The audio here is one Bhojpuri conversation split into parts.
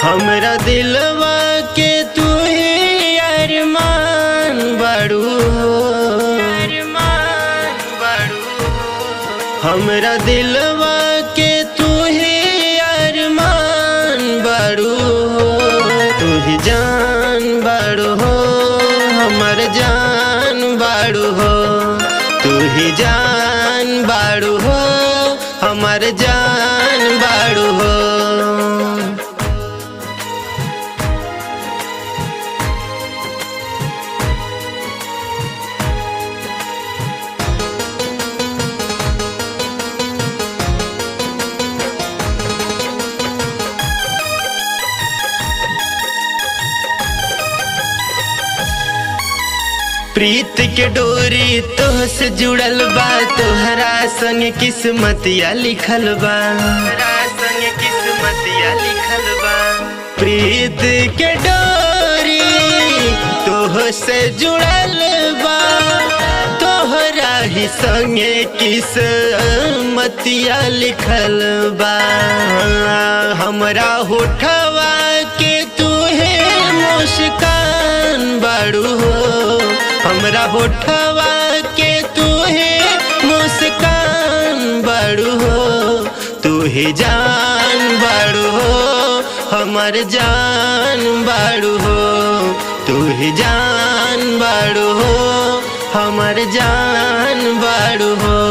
हमरा दिलवा के तू ही अरमान बड़ू हो, हमरा दिलवा के तू ही अरमान बड़ू हो। तू ही जान बड़ू हो, हमर जान बड़ू हो। तू ही जान बड़ू हो, हमर जान बड़ू हो। प्रीत के डोरी तोह से जुड़ल बा, तोहरा संग किस्मतिया लिखल बा, तोहरा संग किस्मतिया लिखल बा। प्रीत के डोरी तोह से जुड़ल बा, तोहरा ही संगे किस्मतिया लिखल बा। हमरा होठवा के तू है मुस्कान बड़ू हो, हमरा होठवा के तू है मुस्कान बड़ू हो। तू ही जान बड़ू हो, हमर जान बड़ू हो। तू ही जान बड़ू हो, हमर जान बड़ू हो।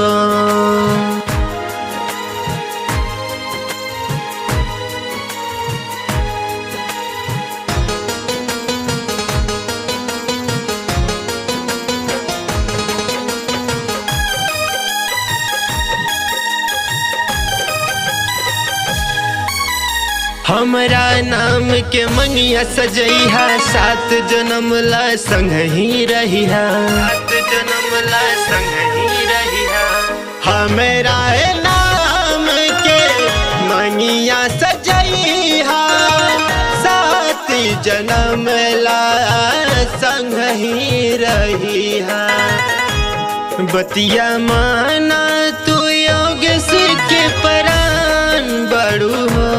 हमरा नाम के मंगिया सजैहा, 7 जन्म ला संग ही रहिहा, 7 जन्म ला संग ही रहिहा। हमरा नाम के मंगिया सजैहा, 7 जन्म ला संग ही रहिहा। बतिया माना तू योगेश के परान बड़ू हो,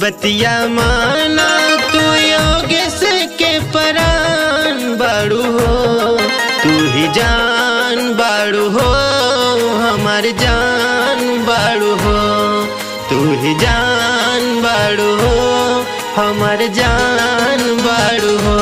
बतिया माना तू योगेश के परान बड़ू हो। तू ही जान बड़ू हो, हमर जान बड़ू हो। तू ही जान बड़ू हो, हमर जान बड़ू हो।